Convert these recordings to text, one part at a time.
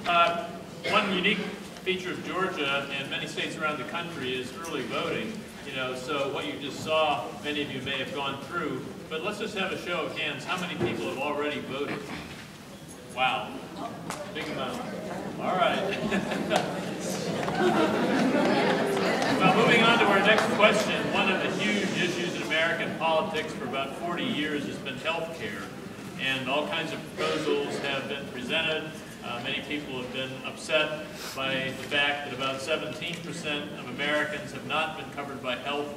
One unique feature of Georgia and many states around the country is early voting. So what you just saw, many of you may have gone through, but let's just have a show of hands. How many people have already voted? Wow, big amount. All right. Well, moving on to our next question, one of the huge issues in American politics for about 40 years has been health care. And all kinds of proposals have been presented. Many people have been upset by the fact that about 17% of Americans have not been covered by health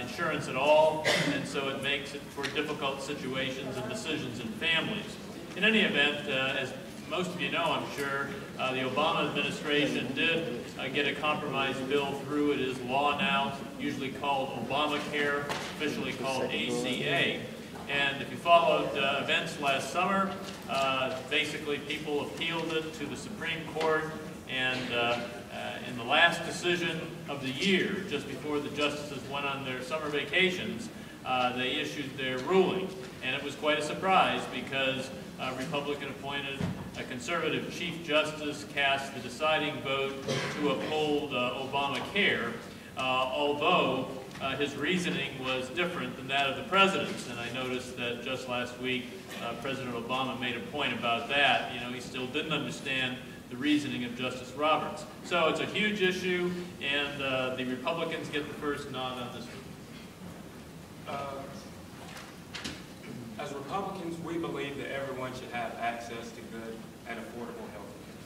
insurance at all, and so it makes it for difficult situations and decisions in families. In any event, as most of you know, I'm sure, the Obama administration did get a compromise bill through. It is law now, usually called Obamacare, officially called ACA. And if you followed events last summer, basically people appealed it to the Supreme Court, and in the last decision of the year, just before the justices went on their summer vacations, they issued their ruling. And it was quite a surprise because a Republican-appointed conservative Chief Justice cast the deciding vote to uphold Obamacare, although his reasoning was different than that of the president's, and I noticed that just last week President Obama made a point about that. He still didn't understand the reasoning of Justice Roberts. So it's a huge issue, and the Republicans get the first nod on this one. As Republicans, we believe that everyone should have access to good and affordable health care.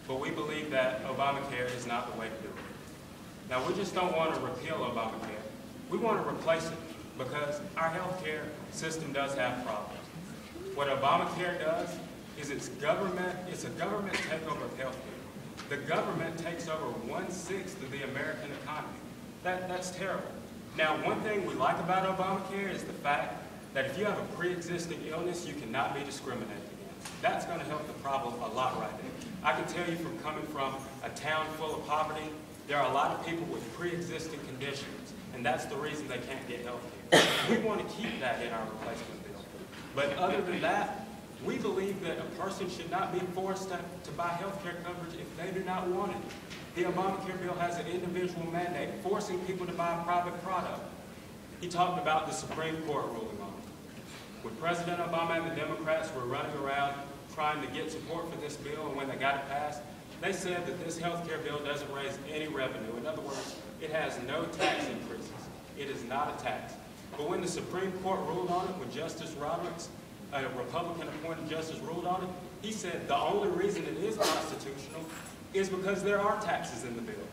But we believe that Obamacare is not the way to do it. Now, we just don't want to repeal Obamacare. We want to replace it because our health care system does have problems. What Obamacare does is it's a government takeover of health care. The government takes over 1/6 of the American economy. That's terrible. Now, one thing we like about Obamacare is the fact that if you have a pre-existing illness, you cannot be discriminated against. That's going to help the problem a lot right there. I can tell you from coming from a town full of poverty, there are a lot of people with pre-existing conditions, and that's the reason they can't get health care. We want to keep that in our replacement bill. But other than that, we believe that a person should not be forced to buy health care coverage if they do not want it. The Obamacare bill has an individual mandate forcing people to buy a private product. He talked about the Supreme Court ruling on it. When President Obama and the Democrats were running around trying to get support for this bill, and when they got it passed, they said that this health care bill doesn't raise any revenue. In other words, it has no tax increases. It is not a tax. But when the Supreme Court ruled on it, when Justice Roberts, a Republican-appointed justice, ruled on it, he said the only reason it is constitutional is because there are taxes in the bill.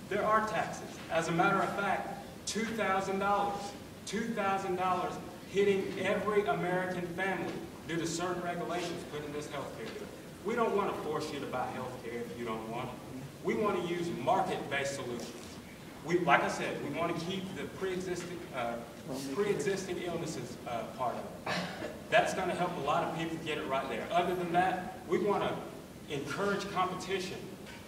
There are taxes. As a matter of fact, $2,000 hitting every American family due to certain regulations put in this health care bill. We don't want to force you to buy health care if you don't want it. We want to use market-based solutions. Like I said, we want to keep the pre-existing illnesses part of it. That's going to help a lot of people get it right there. Other than that, we want to encourage competition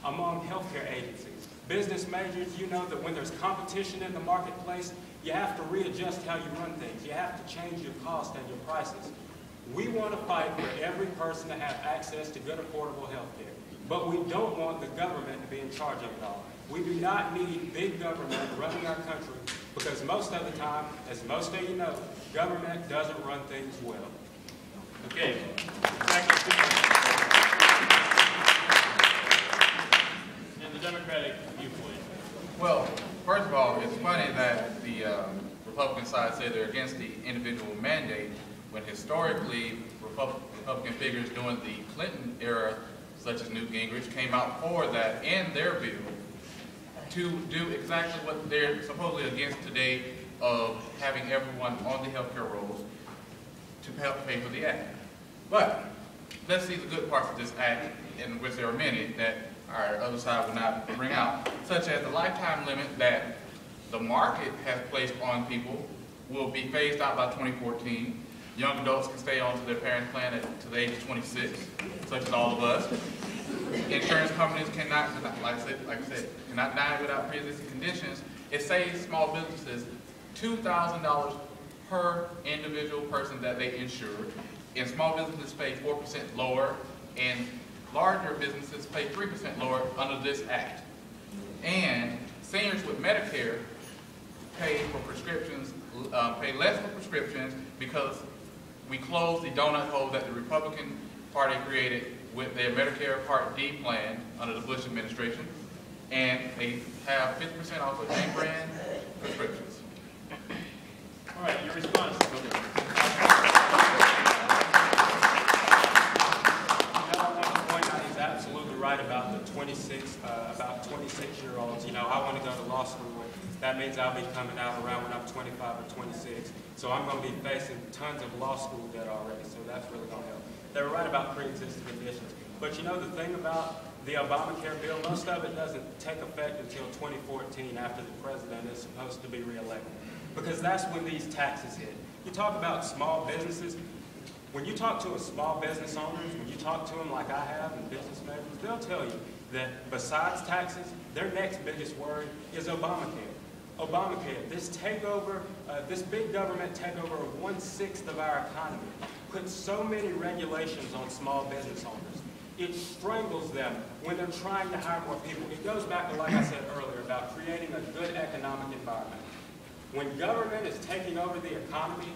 among healthcare agencies. Business majors, you know that when there's competition in the marketplace, you have to readjust how you run things. You have to change your cost and your prices. We want to fight for every person to have access to good, affordable health care. But we don't want the government to be in charge of it all. We do not need big government running our country because most of the time, as most of you know, government doesn't run things well. Okay. And the Democratic viewpoint. Well, first of all, it's funny that the Republican side say they're against the individual mandate when historically Republican figures during the Clinton era, such as Newt Gingrich, came out for that in their bill to do exactly what they're supposedly against today of having everyone on the healthcare rolls to help pay for the act. But let's see the good parts of this act, in which there are many that our other side will not bring out, such as the lifetime limit that the market has placed on people will be phased out by 2014. Young adults can stay on to their parent plan to the age of 26, such as all of us. Insurance companies cannot, like I said, cannot die without pre-existing conditions. It saves small businesses $2,000 per individual person that they insure. And small businesses pay 4% lower in larger businesses pay 3% lower under this act. And seniors with Medicare pay for prescriptions, pay less for prescriptions because we closed the donut hole that the Republican Party created with their Medicare Part D plan under the Bush administration. And they have 50% off of name brand prescriptions. All right, your response. Absolutely right about the 26-year-olds. You know, I want to go to law school. That means I'll be coming out around when I'm 25 or 26. So I'm going to be facing tons of law school debt already. So that's really going to help. They were right about pre-existing conditions. But you know the thing about the Obamacare bill, most of it doesn't take effect until 2014 after the president is supposed to be reelected. Because that's when these taxes hit. You talk about small businesses. When you talk to a small business owners, when you talk to them like I have and business makers, they'll tell you that besides taxes, their next biggest worry is Obamacare. Obamacare, this takeover, this big government takeover of 1/6 of our economy, puts so many regulations on small business owners. It strangles them when they're trying to hire more people. It goes back to, like I said earlier, about creating a good economic environment. When government is taking over the economy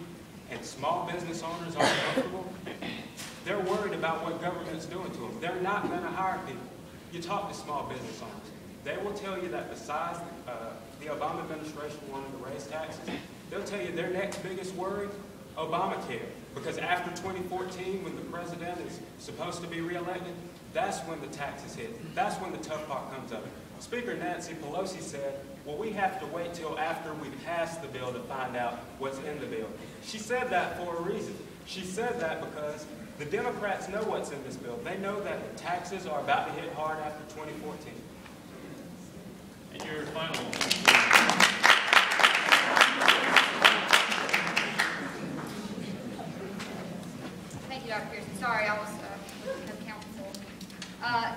and small business owners aren't comfortable, they're worried about what government's doing to them. They're not going to hire people. You talk to small business owners. They will tell you that besides the Obama administration wanting to raise taxes, they'll tell you their next biggest worry, Obamacare. Because after 2014, when the president is supposed to be reelected, that's when the taxes hit. That's when the tough part comes up. Speaker Nancy Pelosi said, well, we have to wait till after we pass the bill to find out what's in the bill. She said that for a reason. She said that because the Democrats know what's in this bill. They know that the taxes are about to hit hard after 2014. And your final one. Thank you, Dr. Pearson. Sorry, I was counsel.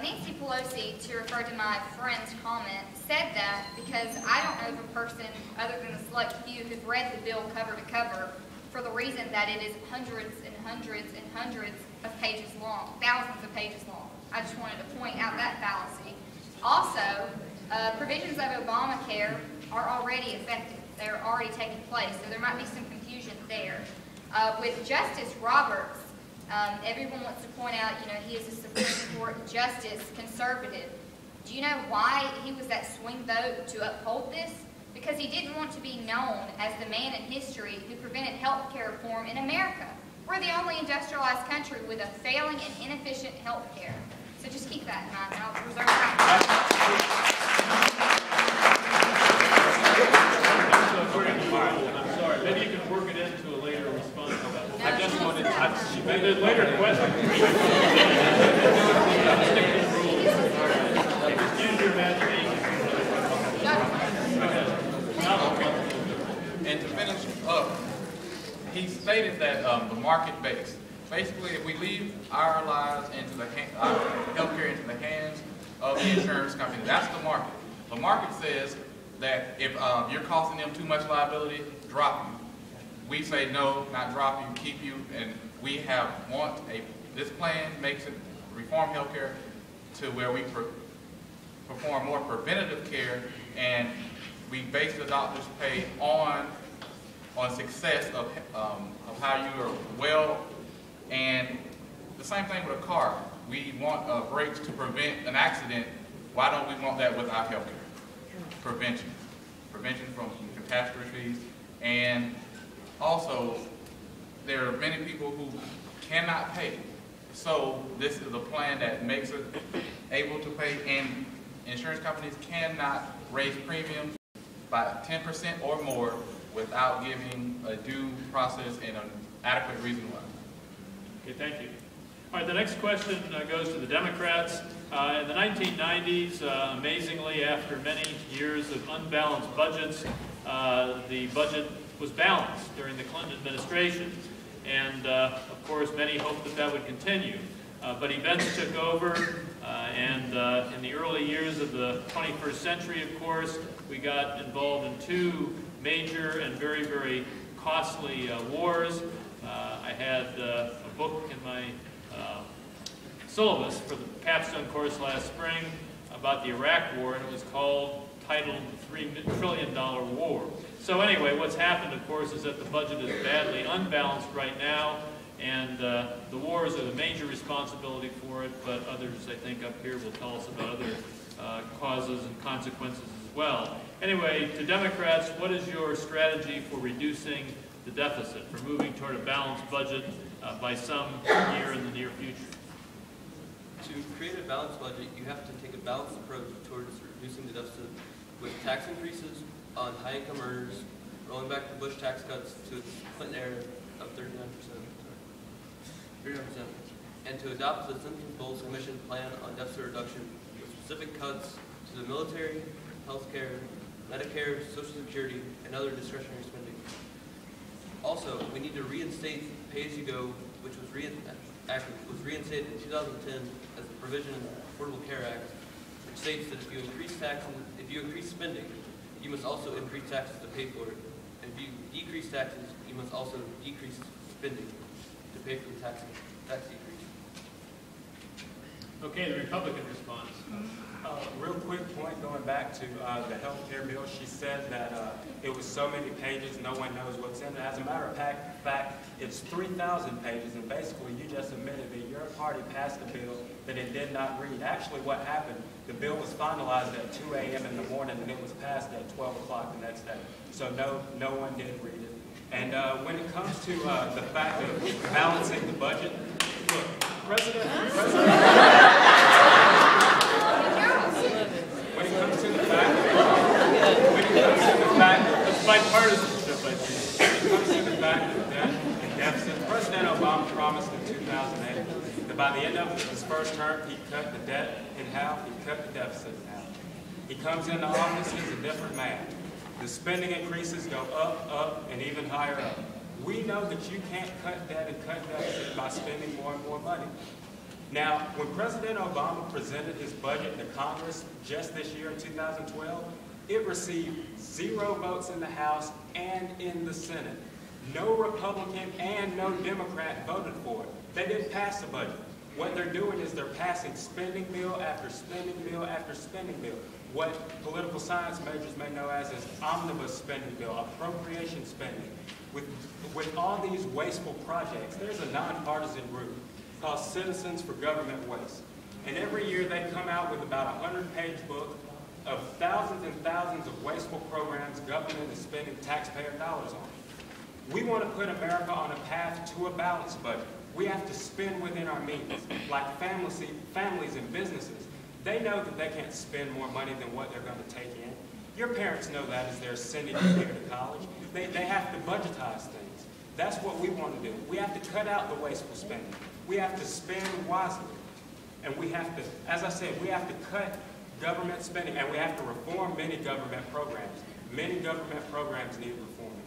Nancy Pelosi, to refer to my friend's comment, said that because I don't know of a person other than the select few who've read the bill cover to cover for the reason that it is hundreds and hundreds and hundreds of pages long, thousands of pages long. I just wanted to point out that fallacy. Also, provisions of Obamacare are already effective. They're already taking place, so there might be some confusion there. With Justice Roberts, everyone wants to point out, you know, he is a Supreme Court justice, conservative. Do you know why he was that swing vote to uphold this? Because he didn't want to be known as the man in history who prevented health care reform in America. We're the only industrialized country with a failing and inefficient health care. So just keep that in mind, and I'll reserve that. I'm sorry, maybe you can work it into a later response. I just wanted to later question. Use your imagination. And to finish up, he stated that the market base. Basically, if we leave our lives into the our healthcare into the hands of the insurance company, that's the market. The market says that if you're costing them too much liability, drop you. We say no, not drop you, keep you, and we this plan makes it reform healthcare to where we perform more preventative care, and we base the doctor's pay on success of how you are well. And the same thing with a car. We want brakes to prevent an accident. Why don't we want that with our healthcare? Prevention from catastrophes. And also, there are many people who cannot pay. So this is a plan that makes it able to pay, and insurance companies cannot raise premiums by 10% or more without giving a due process and an adequate reason why. Okay, thank you. All right, the next question goes to the Democrats. In the 1990s, amazingly, after many years of unbalanced budgets, the budget was balanced during the Clinton administration. And of course, many hoped that that would continue. But events took over, and in the early years of the 21st century, of course, we got involved in two major and very, very costly wars. I had a book in my syllabus for the capstone course last spring about the Iraq War, and it was titled The $3 Trillion War. So anyway, what's happened, of course, is that the budget is badly unbalanced right now, and the wars are the major responsibility for it, but others, I think, up here will tell us about other causes and consequences as well. Anyway, to Democrats, what is your strategy for reducing the deficit, for moving toward a balanced budget by some year in the near future? To create a balanced budget, you have to take a balanced approach towards reducing the deficit with tax increases on high-income earners, rolling back the Bush tax cuts to its Clinton era of 39%, and to adopt the Simpson-Bowles Commission plan on deficit reduction with specific cuts to the military, health care, Medicare, Social Security, and other discretionary spending. Also, we need to reinstate pay-as-you-go, which was reinstated in 2010 as a provision in the Affordable Care Act, which states that if you increase spending, you must also increase taxes to pay for it. And if you decrease taxes, you must also decrease spending to pay for the tax decrease. Okay, the Republican response. Real quick point going back to the health care bill. She said that it was so many pages, no one knows what's in it. As a matter of fact, it's 3,000 pages, and basically you just admitted that your party passed a bill that it did not read. Actually, what happened, the bill was finalized at 2 a.m. in the morning, and it was passed at 12 o'clock the next day. So no one did read it. And when it comes to the fact of balancing the budget, look, President when it comes to the fact of debt and deficit, President Obama promised in 2008 that by the end of his first term, he'd cut the debt in half, he'd cut the deficit in half. He comes into office, he's a different man. The spending increases go up, and even higher up. We know that you can't cut debt and cut deficit by spending more and more money. Now, when President Obama presented his budget to Congress just this year in 2012, it received 0 votes in the House and in the Senate. No Republican and no Democrat voted for it. They didn't pass the budget. What they're doing is they're passing spending bill after spending bill after spending bill. What political science majors may know as is omnibus spending bill, appropriation spending. With all these wasteful projects, there's a nonpartisan group called Citizens for Government Waste. And every year they come out with about a 100-page book of thousands and thousands of wasteful programs government is spending taxpayer dollars on. We want to put America on a path to a balanced budget. We have to spend within our means, like families and businesses. They know that they can't spend more money than what they're going to take in. Your parents know that as they're sending you here to college. They have to budgetize things. That's what we want to do. We have to cut out the wasteful spending. We have to spend wisely. And we have to, as I said, we have to cut government spending, and we have to reform many government programs. Many government programs need reforming.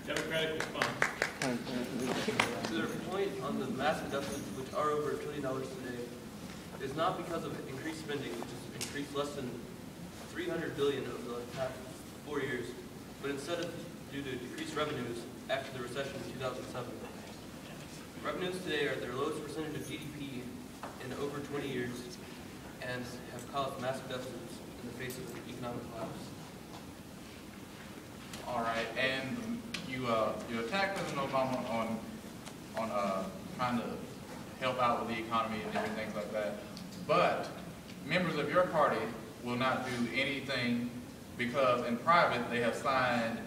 Democratic response. To their point on the massive deficits, which are over $1 trillion today, is not because of increased spending, which has increased less than $300 billion over the past 4 years, but instead of due to decreased revenues after the recession in 2007. Revenues today are at their lowest percentage of GDP in over 20 years and have caused massive deficits in the face of economic collapse. All right, and you attacked President Obama on trying to help out with the economy and different things like that, but members of your party will not do anything because in private they have signed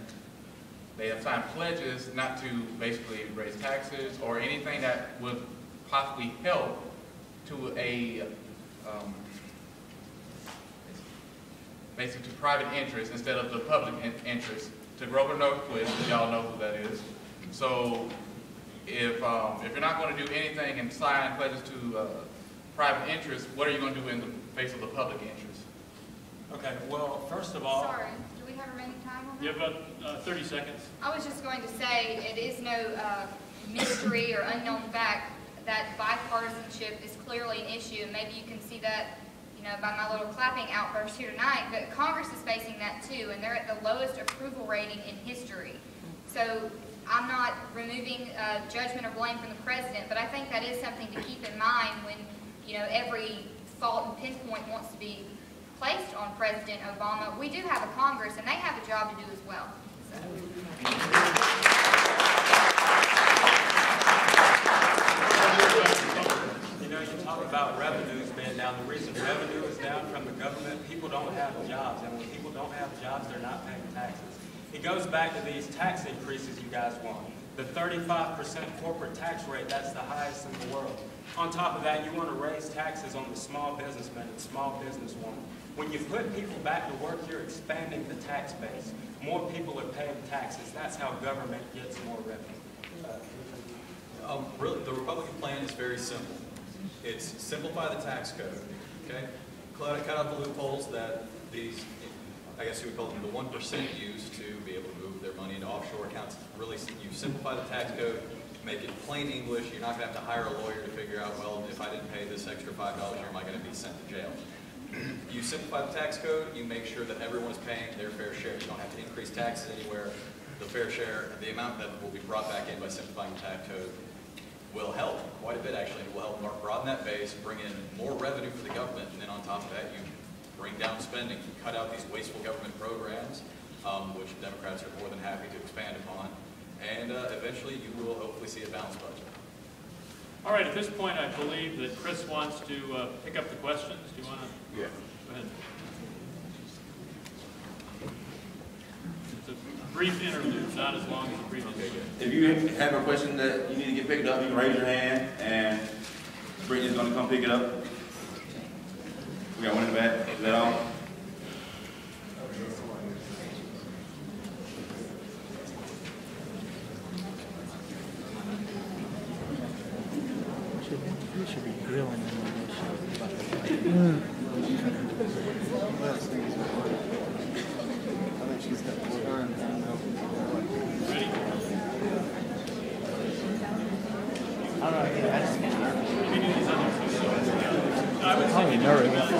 pledges not to basically raise taxes or anything that would possibly help to basically to private interests instead of the public interest. To Grover Norquist, y'all know who that is. So if you're not going to do anything and sign pledges to private interests, what are you going to do in the face of the public interest? Okay, well, first of all... Sorry, do we have remaining time on that? You have about 30 seconds. I was just going to say it is no mystery or unknown fact that bipartisanship is clearly an issue. Maybe you can see that, by my little clapping outburst here tonight, but Congress is facing that too, and they're at the lowest approval rating in history. So I'm not removing judgment or blame from the president, but I think that is something to keep in mind when every fault and pinpoint wants to be placed on President Obama. We do have a Congress, and they have a job to do as well. So. You talk about revenues being down. The reason revenue is down from the government, people don't have jobs. And when people don't have jobs, they're not paying taxes. It goes back to these tax increases you guys want. The 35% corporate tax rate, that's the highest in the world. On top of that, you want to raise taxes on the small businessmen and small businesswomen. When you put people back to work, you're expanding the tax base. More people are paying taxes. That's how government gets more revenue. Really, the Republican plan is very simple. It's simplify the tax code, okay? Cut out the loopholes that these, I guess you would call them the 1% use to be able to move their money into offshore accounts. Really, you simplify the tax code, make it plain English. You're not going to have to hire a lawyer to figure out, well, if I didn't pay this extra $5, am I going to be sent to jail? You simplify the tax code, you make sure that everyone's paying their fair share. You don't have to increase taxes anywhere. The fair share, the amount that will be brought back in by simplifying the tax code will help quite a bit, actually. It will help broaden that base, bring in more revenue for the government, and then on top of that, you bring down spending, you cut out these wasteful government programs, which Democrats are more than happy to expand upon, and eventually you will hopefully see a balanced budget. All right, at this point, I believe that Chris wants to pick up the questions. Do you want to? Yeah. Go ahead. It's a brief interlude, not as long as the previous. If you have a question that you need to get picked up, you can raise your hand, and Brittany's going to come pick it up. We got one in the back. Is that all? We should be grilling them on this show. I think she's got more time. Ready? All right, that's We do these other two. I would say probably nervous.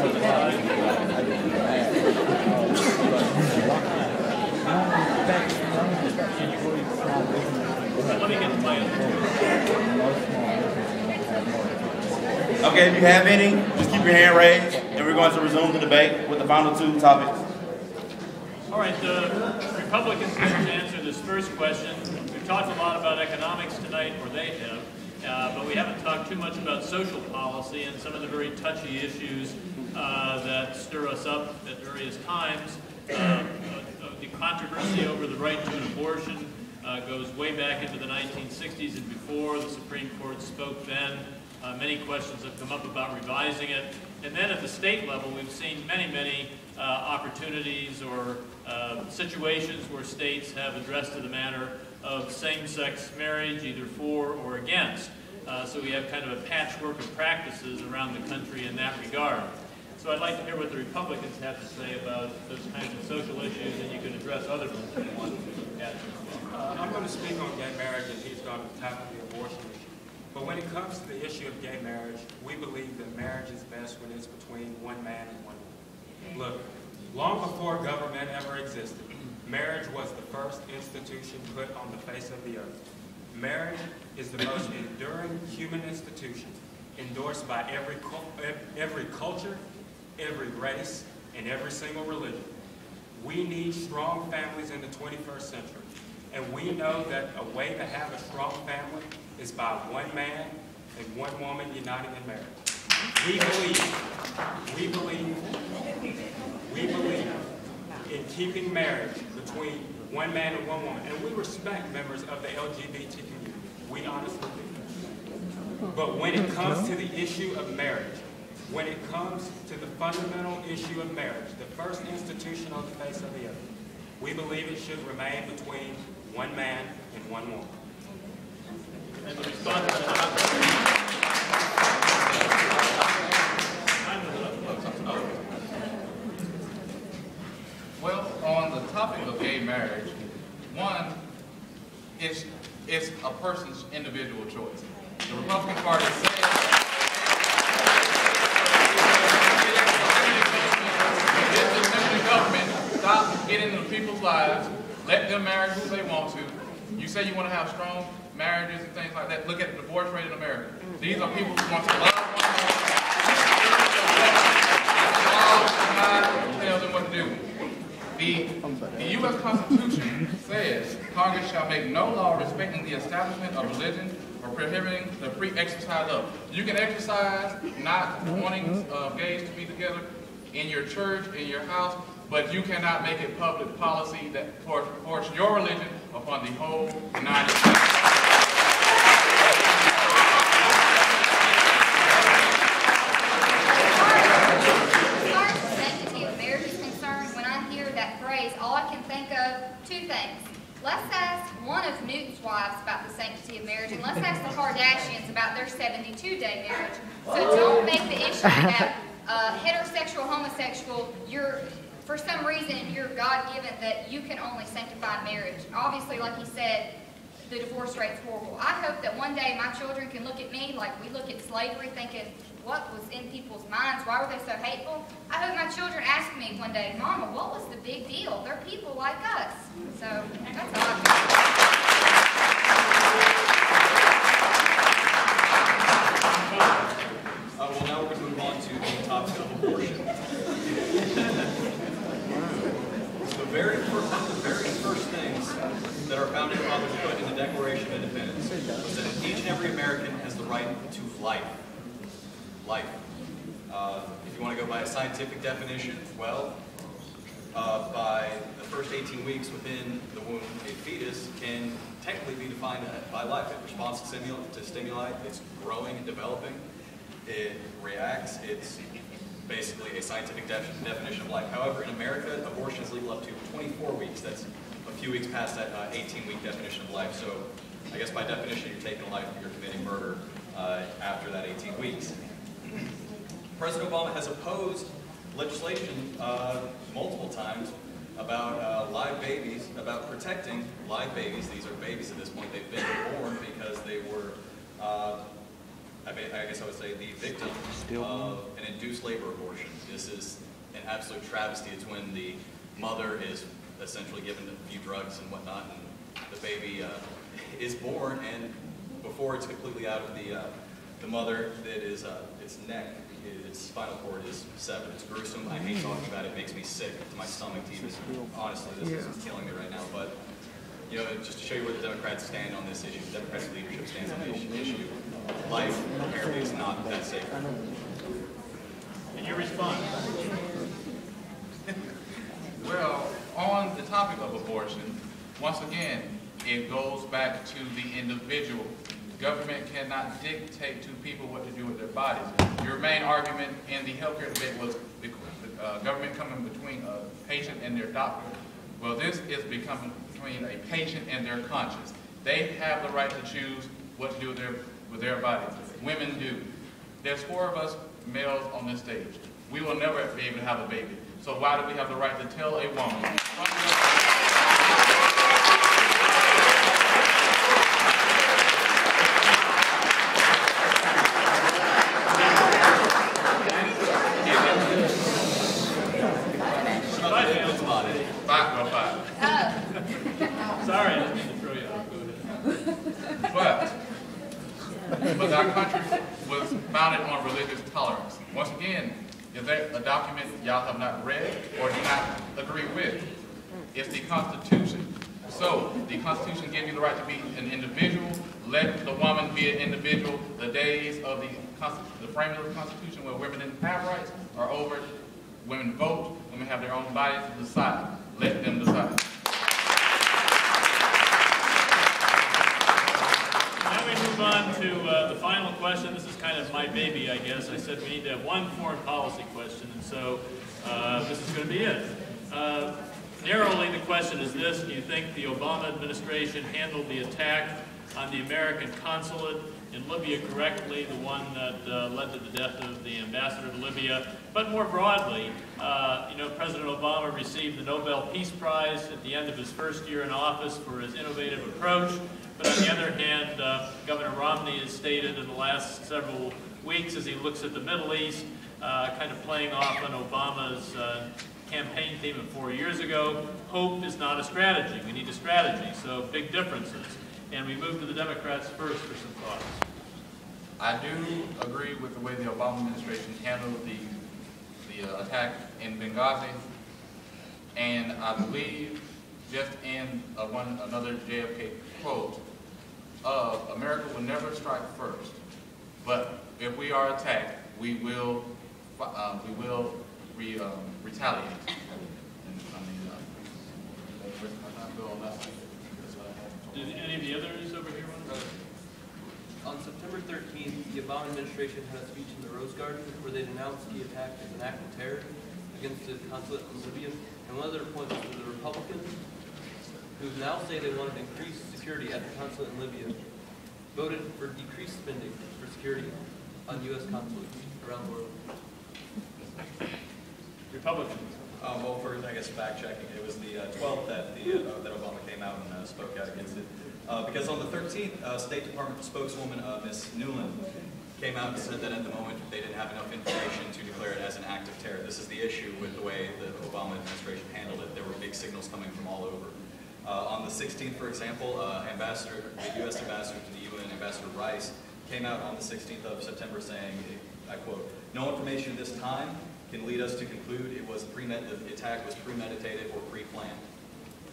Let me get to my other. Okay, if you have any, just keep your hand raised, and we're going to resume the debate with the final two topics. All right, the Republicans get to answer this first question. We've talked a lot about economics tonight, or they have, but we haven't talked too much about social policy and some of the very touchy issues that stir us up at various times. The controversy over the right to an abortion goes way back into the 1960s and before. The Supreme Court spoke then. Many questions have come up about revising it. And then at the state level, we've seen many opportunities or situations where states have addressed to the matter of same-sex marriage, either for or against. So we have kind of a patchwork of practices around the country in that regard. So I'd like to hear what the Republicans have to say about those kinds of social issues, and you can address other ones if you want to add. I'm going to speak on gay marriage, and he's going to tackle the abortion issue. But when it comes to the issue of gay marriage, we believe that marriage is best when it's between one man and one woman. Look, long before government ever existed, marriage was the first institution put on the face of the earth. Marriage is the most enduring human institution, endorsed by every culture, every race, and every single religion. We need strong families in the 21st century. And we know that a way to have a strong family is by one man and one woman uniting in marriage. We believe in keeping marriage between one man and one woman. And we respect members of the LGBT community. We honestly do. But when it comes to the issue of marriage, when it comes to the fundamental issue of marriage, the first institution on the face of the earth, we believe it should remain between one man and one woman. And the response to that. Well, on the topic of gay marriage, one, it's a person's individual choice. The Republican Party says the government stop getting into people's lives, let them marry who they want to. You say you want to have strong marriages and things like that. Look at the divorce rate in America. These are people who want to love one another. The U.S. Constitution says Congress shall make no law respecting the establishment of religion or prohibiting the free exercise of. You can exercise not wanting gays to be together in your church, in your house, but you cannot make it public policy that force your religion upon the whole United States. All I can think of, two things. Let's ask one of Newton's wives about the sanctity of marriage, and let's ask the Kardashians about their 72-day marriage. So don't make the issue that heterosexual, homosexual, for some reason, you're God-given that you can only sanctify marriage. Obviously, like he said, the divorce rate's horrible. I hope that one day my children can look at me like we look at slavery, thinking, what was in people's minds? Why were they so hateful? I hope my children ask me one day, Mama, what was the big deal? They're people like us. So that's all I think. Well, now we're going to move on to the topic of abortion. One of the very first things that our founding fathers put in the Declaration of Independence was that each and every American has the right to life. Life. If you want to go by a scientific definition, well, by the first 18 weeks within the womb, a fetus can technically be defined by life. It responds to stimuli, it's growing and developing, it reacts, it's basically a scientific definition of life. However, in America, abortion is legal up to 24 weeks. That's a few weeks past that 18-week definition of life. So I guess by definition, you're taking life, you're committing murder after that 18 weeks. President Obama has opposed legislation multiple times about live babies, about protecting live babies. These are babies at this point. They've been born because they were, I guess I would say, the victim of an induced labor abortion. This is an absolute travesty. It's when the mother is essentially given a few drugs and whatnot, and the baby is born, and before it's completely out of the mother, that is its neck, its spinal cord is severed. It's gruesome. I hate talking about it. It makes me sick to my stomach to even, honestly, this is killing me right now. But, you know, just to show you where the Democrats stand on this issue, the Democrats' leadership stands on this issue. Life apparently is not that sacred. And your response? Well, on the topic of abortion, once again, it goes back to the individual. Government cannot dictate to people what to do with their bodies. Your main argument in the healthcare debate was the government coming between a patient and their doctor. Well, this is becoming between a patient and their conscience. They have the right to choose what to do with their bodies. Women do. There's 4 of us males on this stage. We will never be able to have a baby. So why do we have the right to tell a woman? Sorry, I didn't mean to throw you off. Go ahead. But our country was founded on religious tolerance. Once again, is that a document y'all have not read or do not agree with? It's the Constitution. So the Constitution gives you the right to be an individual. Let the woman be an individual. The days of the framing of the Constitution where women didn't have rights are over. Women vote. Women have their own bodies to decide. Let them decide. Now we move on to the final question. This is kind of my baby, I guess. I said we need to have one foreign policy question, and so this is going to be it. Narrowly, the question is this: do you think the Obama administration handled the attack on the American consulate in Libya correctly, the one that led to the death of the ambassador to Libya? But more broadly, you know, President Obama received the Nobel Peace Prize at the end of his first year in office for his innovative approach. But on the other hand, Governor Romney has stated in the last several weeks, as he looks at the Middle East, kind of playing off on Obama's campaign theme of 4 years ago, hope is not a strategy. We need a strategy. So big differences. And we move to the Democrats first for some thoughts. I do agree with the way the Obama administration handled the attack in Benghazi. And I believe, just in another JFK quote, America will never strike first, but if we are attacked, we will retaliate. Did any of the others over here want to? On September 13th, the Obama administration had a speech in the Rose Garden where they denounced the attack as an act of terror against the consulate in Libya. And one of their points was that the Republicans, who now say they wanted increased security at the consulate in Libya, voted for decreased spending for security on U.S. consulates around the world. Republicans. Well, first, I guess fact checking. It was the 12th that that Obama came out and spoke out against it. Because on the 13th, State Department spokeswoman Ms. Newland came out and said that at the moment they didn't have enough information to declare it as an act of terror. This is the issue with the way the Obama administration handled it. There were big signals coming from all over. On the 16th, for example, the U.S. ambassador to the UN, Ambassador Rice, came out on the 16th of September saying, I quote, "No information at this time can lead us to conclude the attack was premeditated or pre-planned."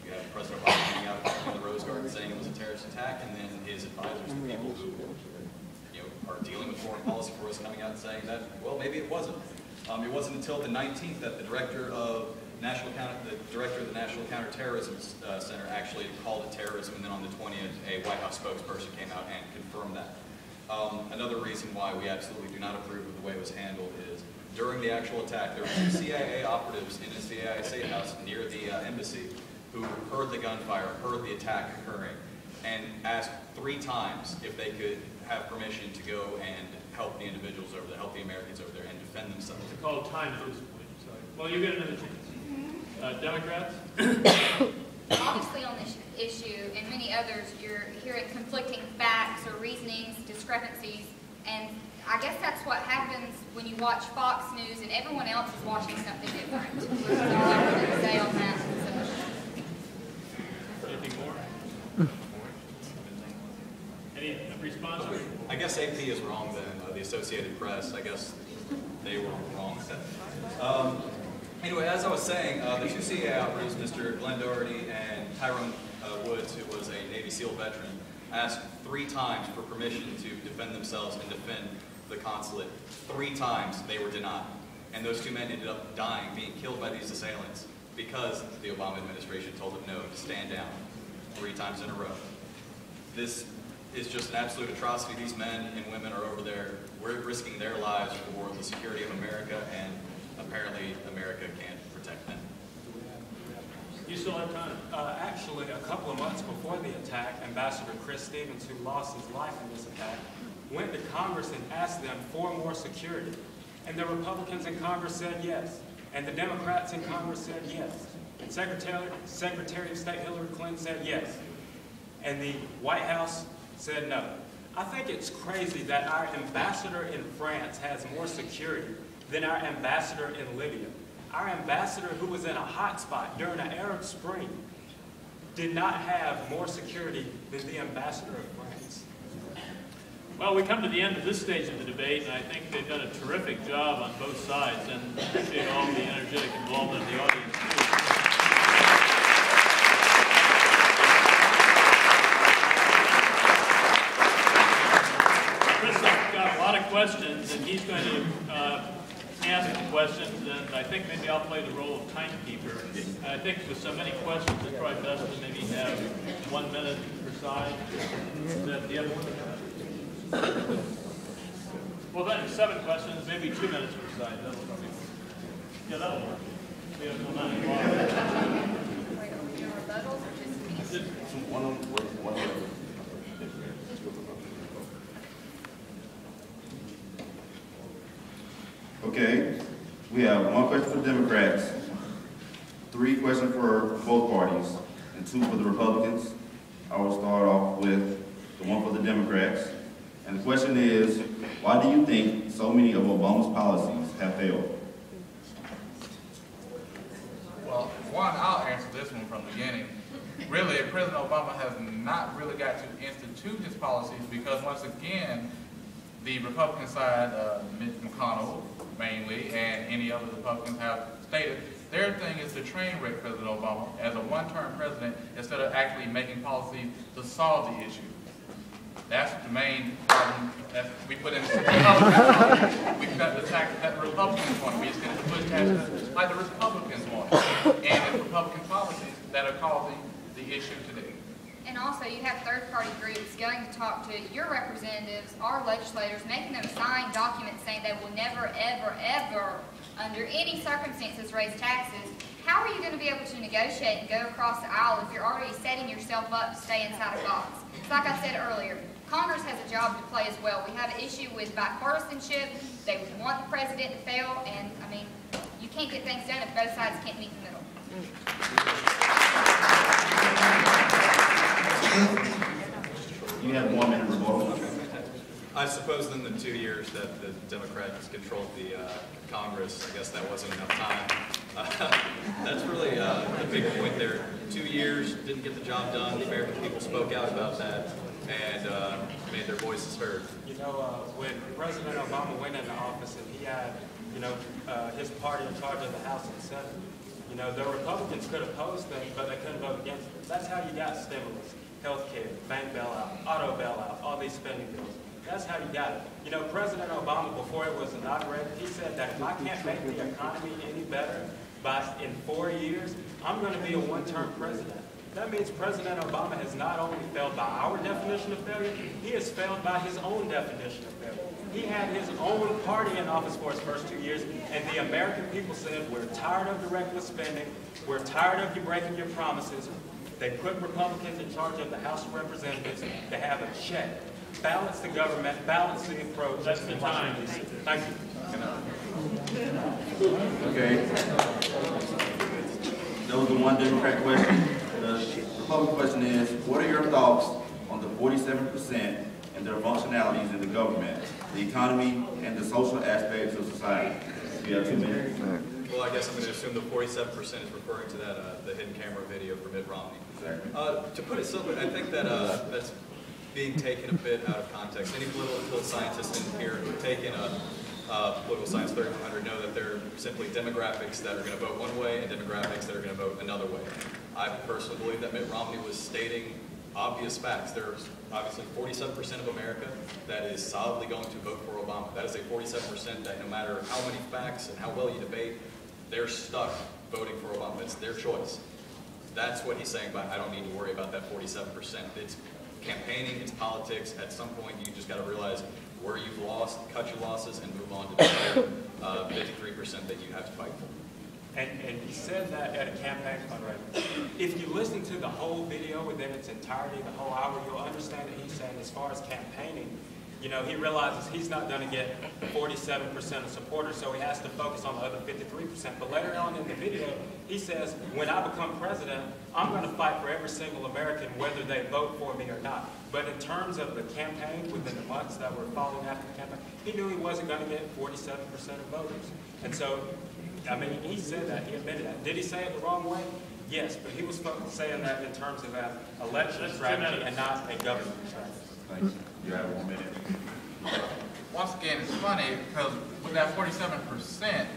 You have President Obama coming out in the Rose Garden saying it was a terrorist attack, and then his advisors, the people who are dealing with foreign policy for us, coming out and saying that, well, maybe it wasn't. It wasn't until the 19th that the director of the National Counterterrorism Center actually called it terrorism, and then on the 20th, a White House spokesperson came out and confirmed that. Another reason why we absolutely do not approve of the way it was handled is during the actual attack, there were 2 CIA operatives in the CIA State House near the embassy who heard the gunfire, heard the attack occurring, and asked 3 times if they could have permission to go and help the individuals over there, help the Americans over there, and defend themselves. It's called time at this point. So, well, you get another chance. Democrats? Obviously on this issue and many others, you're hearing conflicting facts or reasonings, discrepancies, and I guess that's what happens when you watch Fox News and everyone else is watching something different. That's all I wanted to say on that. Anything more? Any response? I guess AP is wrong then. The Associated Press, I guess they were wrong. Anyway, as I was saying, the 2 CIA operatives, Mr. Glenn Doherty and Tyrone Woods, who was a Navy SEAL veteran, asked 3 times for permission to defend themselves and defend the consulate. 3 times they were denied. And those 2 men ended up dying, being killed by these assailants because the Obama administration told them no, to stand down 3 times in a row. This is just an absolute atrocity. These men and women are over there, we're risking their lives for the security of America, and apparently America can't protect them. You still have time. Actually, a couple of months before the attack, Ambassador Chris Stevens, who lost his life in this attack, went to Congress and asked them for more security. And the Republicans in Congress said yes. And the Democrats in Congress said yes. And Secretary of State Hillary Clinton said yes. And the White House said no. I think it's crazy that our ambassador in France has more security than our ambassador in Libya. Our ambassador, who was in a hot spot during the Arab Spring, did not have more security than the ambassador of France. Well, we come to the end of this stage of the debate, and I think they've done a terrific job on both sides, and appreciate all the energetic involvement of the audience, too. Chris has got a lot of questions, and he's going to ask the questions, and I think maybe I'll play the role of timekeeper. I think with so many questions, it's probably best to maybe have 1 minute per side. Is that the other one? Well, then 7 questions, maybe 2 minutes per side. That'll probably work. Yeah, that'll work. We have no time. Wait, are we doing rebuttals or just One. Okay, we have 1 question for the Democrats, 3 questions for both parties, and 2 for the Republicans. I will start off with the one for the Democrats. And the question is, why do you think so many of Obama's policies have failed? Well, one, I'll answer this one from the beginning. Really, President Obama has not really got to institute his policies because, once again, the Republican side, Mitch McConnell, mainly, and any other Republicans have stated, their thing is to train wreck President Obama as a one-term president instead of actually making policies to solve the issue. That's the main problem that we put in. We got the tax that the Republicans want. We just get to push taxes like the Republicans want. And it's Republican policies that are causing the issue today. And also, you have third-party groups going to talk to your representatives, our legislators, making them sign documents saying they will never, ever, ever, under any circumstances, raise taxes. How are you going to be able to negotiate and go across the aisle if you're already setting yourself up to stay inside a box? It's like I said earlier, Congress has a job to play as well. We have an issue with bipartisanship. They want the president to fail, and, I mean, you can't get things done if both sides can't meet in the middle. You have 1 minute rebuttal. I suppose in the 2 years that the Democrats controlled the Congress, I guess that wasn't enough time. That's really the big point there. 2 years, didn't get the job done. The American people spoke out about that and made their voices heard. You know, when President Obama went into office and he had, his party in charge of the House and Senate, the Republicans could oppose things, but they couldn't vote against it. That's how you got stimulus, health care, bank bailout, auto bailout, all these spending bills. That's how you got it. President Obama, before it was inaugurated, he said that if I can't make the economy any better in 4 years, I'm going to be a one-term president. That means President Obama has not only failed by our definition of failure, he has failed by his own definition of failure. He had his own party in office for his first 2 years, and the American people said, we're tired of the reckless spending, we're tired of you breaking your promises. They put Republicans in charge of the House of Representatives to have a check, balance the government, balance the approach. That's the time. Thank you. Okay. That was the one Democrat question. The Republican question is, what are your thoughts on the 47% and their functionalities in the government, the economy, and the social aspects of society? You have 2 minutes. Well, I guess I'm going to assume the 47% is referring to that the hidden camera video for Mitt Romney. Exactly. To put it simply, I think that that's being taken a bit out of context. Any political scientists in here who have taken political science 3100 know that they're simply demographics that are going to vote one way and demographics that are going to vote another way. I personally believe that Mitt Romney was stating obvious facts. There's obviously 47% of America that is solidly going to vote for Obama. That is a 47% that no matter how many facts and how well you debate, they're stuck voting for Obama. It's their choice. That's what he's saying by I don't need to worry about that 47%. It's campaigning, it's politics. At some point, you just got to realize where you've lost, cut your losses, and move on to the other 53% that you have to fight for. And he said that at a campaign fundraiser. If you listen to the whole video within its entirety, the whole hour, you'll understand that he's saying as far as campaigning, he realizes he's not going to get 47% of supporters, so he has to focus on the other 53%. But later on in the video, he says, when I become president, I'm going to fight for every single American, whether they vote for me or not. But in terms of the campaign, within the months that were following after the campaign, he knew he wasn't going to get 47% of voters. And so, I mean, he said that, he admitted that. Did he say it the wrong way? Yes, but he was saying that in terms of an election strategy and not a government strategy. Thank you. You have 1 minute. Once again, it's funny because with that 47%,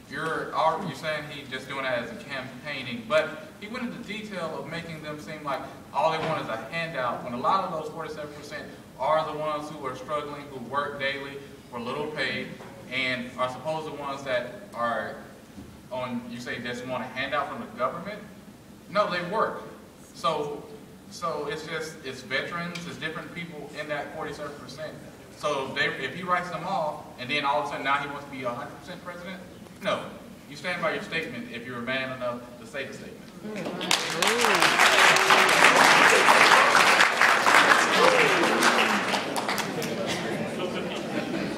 you're saying he's just doing that as a campaigning, but he went into detail of making them seem like all they want is a handout, when a lot of those 47% are the ones who are struggling, who work daily for little pay, and are supposed the ones that are on, you say, just want a handout from the government? No, they work. So it's veterans, it's different people in that 47%. So if he writes them off, and then all of a sudden now he wants to be 100% president, no. You stand by your statement if you're man enough to say the statement.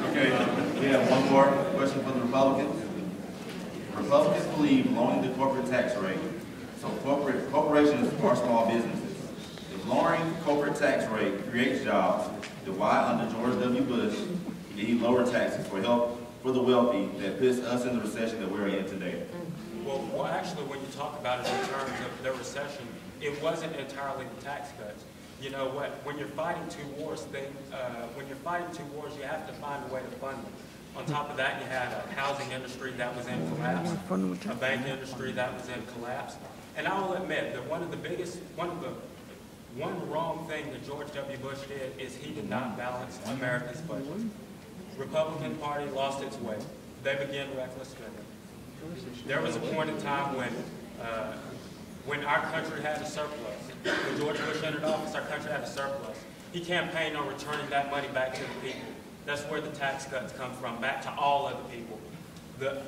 Okay, we have one more question for the Republicans. Republicans believe lowering the corporate tax rate, so corporations are small businesses. If lowering corporate tax rate creates jobs, then why under George W. Bush did he lower taxes for help for the wealthy that puts us in the recession that we're in today? Well, actually, when you talk about it in terms of the recession, it wasn't entirely the tax cuts. You know what? When you're fighting two wars, you have to find a way to fund them. On top of that, you had a housing industry that was in collapse, a bank industry that was in collapse. And I will admit that one wrong thing that George W. Bush did is he did not balance America's budget. Republican Party lost its way. They began reckless spending. There was a point in time when our country had a surplus. When George Bush entered office, our country had a surplus. He campaigned on returning that money back to the people. That's where the tax cuts come from, back to all of the people.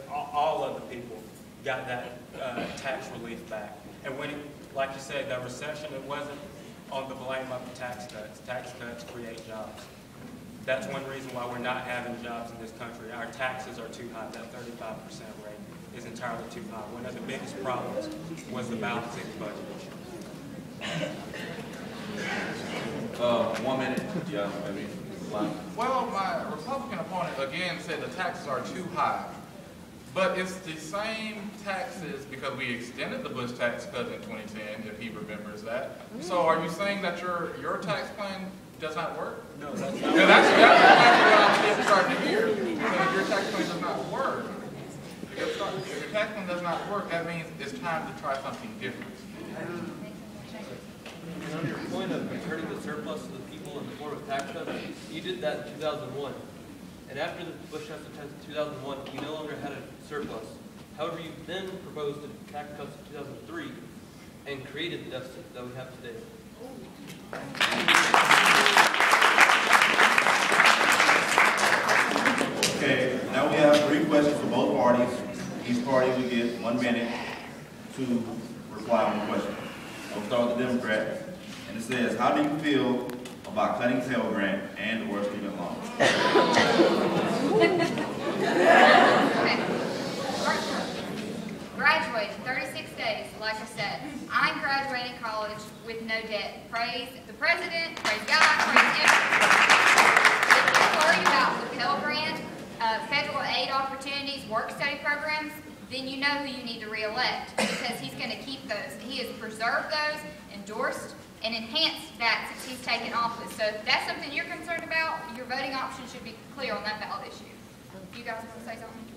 All of the people got that tax relief back. And when, like you said, that recession, it wasn't on the blame of the tax cuts. Tax cuts create jobs. That's one reason why we're not having jobs in this country. Our taxes are too high. That 35% rate is entirely too high. One of the biggest problems was the balancing budget issue. 1 minute, yeah, maybe. Well, my Republican opponent again said the taxes are too high. But it's the same taxes because we extended the Bush tax cut in 2010, if he remembers that. So are you saying that your tax plan does not work? No, that's not. Yeah, that's what I'm starting to hear. Because your tax plan does not work. If your tax plan does not work, that means it's time to try something different. And on your point of returning the surplus to the people in the form of tax cuts, you did that in 2001. And after the Bush tax cuts in 2001, you no longer had a surplus. However, you then proposed the tax cuts in 2003 and created the deficit that we have today. Okay, now we have 3 questions for both parties. Each party will get 1 minute to reply on the question. We'll start with the Democrats. And it says, how do you feel about cutting Pell Grant and or student loans? Graduated 36 days, like I said. I'm graduating college with no debt. Praise the president, praise God, praise him. If you're worried about the Pell Grant, federal aid opportunities, work-study programs, then you know who you need to re-elect because he's going to keep those. He has preserved those, endorsed, and enhanced that since he's taken office. So if that's something you're concerned about, your voting option should be clear on that ballot issue. You guys want to say something?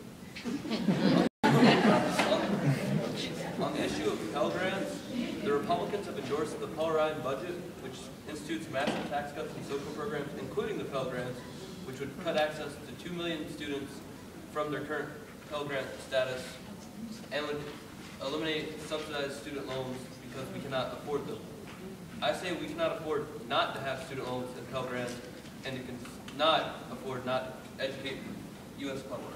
On the issue of Pell Grants, the Republicans have endorsed the Paul Ryan budget, which institutes massive tax cuts and social programs, including the Pell Grants, which would cut access to 2 million students from their current Pell Grant status and would eliminate subsidized student loans because we cannot afford them. I say we cannot afford not to have student loans and Pell Grants and to not afford not to educate U.S. public.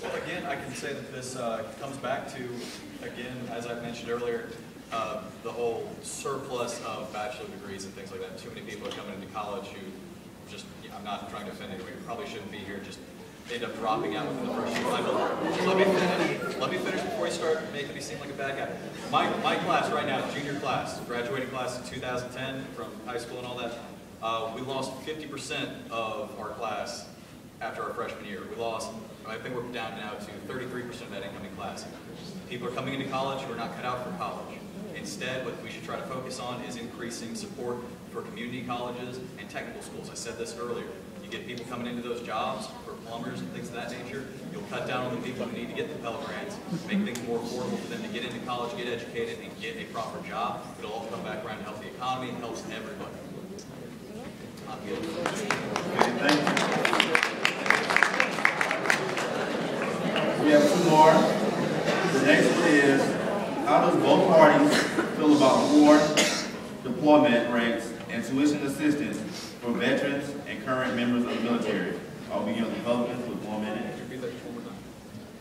Well, again, I can say that this comes back to, again, as I mentioned earlier, the whole surplus of bachelor degrees and things like that. Too many people are coming into college who just, I'm not trying to offend anyone, who probably shouldn't be here, just end up dropping out within the first year. Let me finish before you start making me seem like a bad guy. My class right now, junior class, graduating class in 2010 from high school and all that, we lost 50% of our class after our freshman year. We lost, I think we're down now to 33% of that incoming class. People are coming into college who are not cut out for college. Instead, what we should try to focus on is increasing support for community colleges and technical schools. I said this earlier. You get people coming into those jobs for plumbers and things of that nature. You'll cut down on the people who need to get the Pell Grants, make things more affordable for them to get into college, get educated, and get a proper job. It'll all come back around to help the economy and helps everybody. I'm good. Okay, thank you. We have 2 more. The next one is, how does both parties feel about war, deployment rates, and tuition assistance for veterans and current members of the military? I'll begin with the Republicans with 1 minute.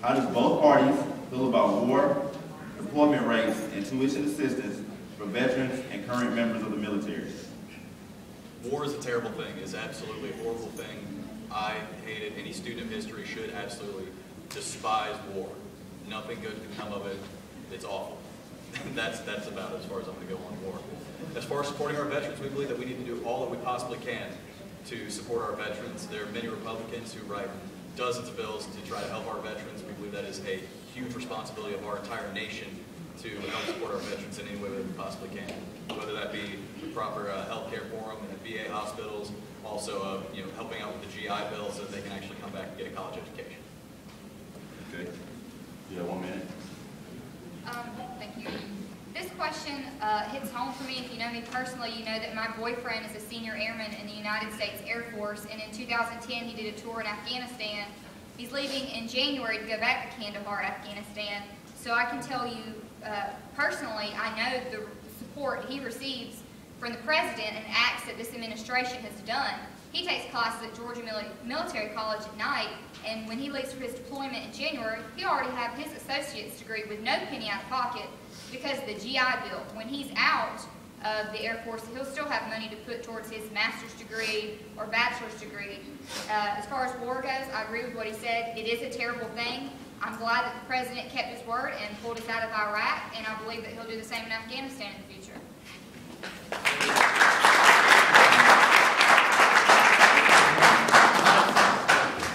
How does both parties feel about war, deployment rates, and tuition assistance for veterans and current members of the military? War is a terrible thing. It's absolutely a horrible thing. I hate it. Any student of history should absolutely despise war. Nothing good can come of it. It's awful. That's about as far as I'm going to go on war. As far as supporting our veterans, we believe that we need to do all that we possibly can to support our veterans. There are many Republicans who write dozens of bills to try to help our veterans. We believe that is a huge responsibility of our entire nation to help support our veterans in any way that we possibly can, whether that be the proper health care for them in VA hospitals, also helping out with the GI Bill so that they can actually come back and get a college education. Okay. You have 1 minute. Thank you. This question hits home for me. If you know me personally, you know that my boyfriend is a senior airman in the United States Air Force, and in 2010 he did a tour in Afghanistan. He's leaving in January to go back to Kandahar, Afghanistan. So I can tell you personally, I know the support he receives from the President and acts that this administration has done. He takes classes at Georgia Military College at night, and when he leaves for his deployment in January, he already has his associate's degree with no penny out of pocket because of the GI Bill. When he's out of the Air Force, he'll still have money to put towards his master's degree or bachelor's degree. As far as war goes, I agree with what he said. It is a terrible thing. I'm glad that the President kept his word and pulled us out of Iraq, and I believe that he'll do the same in Afghanistan in the future.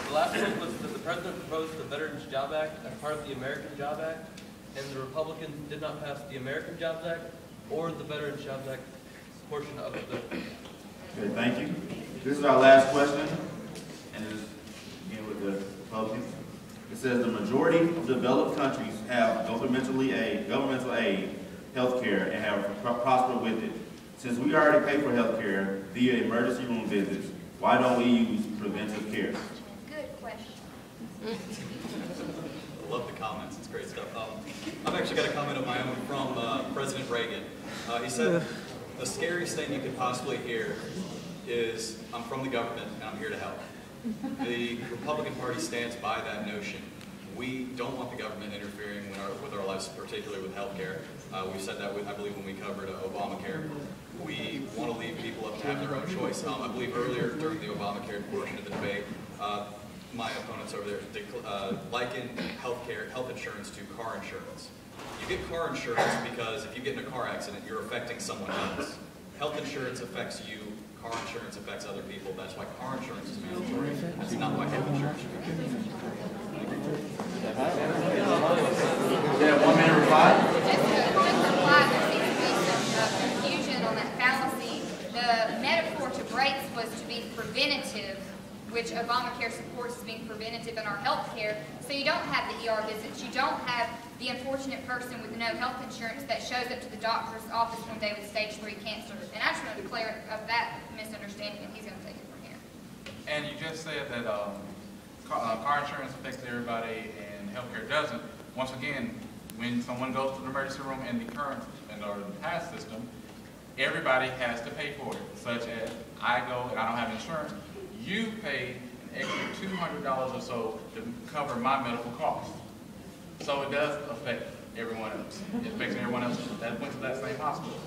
The last one was that the President proposed the Veterans Job Act as part of the American Job Act, and the Republicans did not pass the American Jobs Act or the Veterans Jobs Act portion of the bill. Okay, thank you. This is our last question, and it's again with the Republicans. It says the majority of developed countries have governmental aid, health care, and have prospered with it. Since we already pay for health care via emergency room visits, why don't we use preventive care? Good question. I love the comments. It's great stuff. I've actually got a comment of my own from President Reagan. He said, the scariest thing you could possibly hear is, I'm from the government and I'm here to help. The Republican Party stands by that notion. We don't want the government interfering with our lives, particularly with health care. We've said that, I believe, when we covered Obamacare. We want to leave people up to have their own choice. I believe earlier during the Obamacare portion of the debate, my opponents over there liken health insurance to car insurance. You get car insurance because if you get in a car accident, you're affecting someone else. Health insurance affects you. Car insurance affects other people. That's why car insurance is mandatory. That's not why health insurance should be mandatory. Yeah, 1 minute reply. Just to reply, there seems to be some confusion on that fallacy. The metaphor to brakes was to be preventative, which Obamacare supports as being preventative in our health care. So you don't have the ER visits. You don't have the unfortunate person with no health insurance that shows up to the doctor's office one day with stage 3 cancer. And I just want to declare of that misunderstanding, and he's going to take it from here. And you just said that car insurance affects everybody and healthcare doesn't. Once again, when someone goes to the emergency room in the current or the past system, everybody has to pay for it. Such as I go and I don't have insurance, you pay an extra $200 or so to cover my medical costs. So it does affect everyone else. It affects everyone else that went to that same hospital.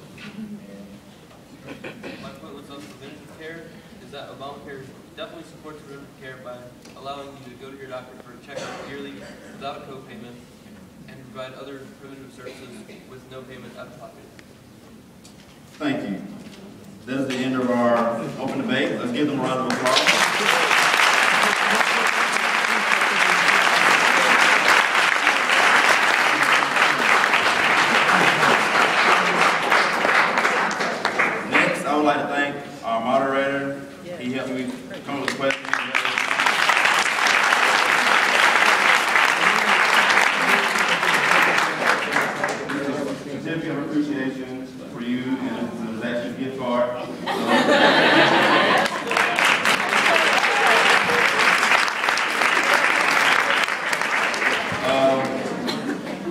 My point was on preventative care, is that Obamacare definitely supports preventative care by allowing you to go to your doctor for a checkup yearly without a co-payment and provide other preventative services with no payment out of pocket. Thank you. That is the end of our open debate. Let's give them a round of applause. I would like to thank our moderator. He helped me come up with questions. Certificate of appreciation for you, and it was actually a gift card.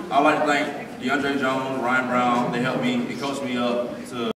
I'd like to thank DeAndre Jones, Ryan Brown. They helped me and coached me up to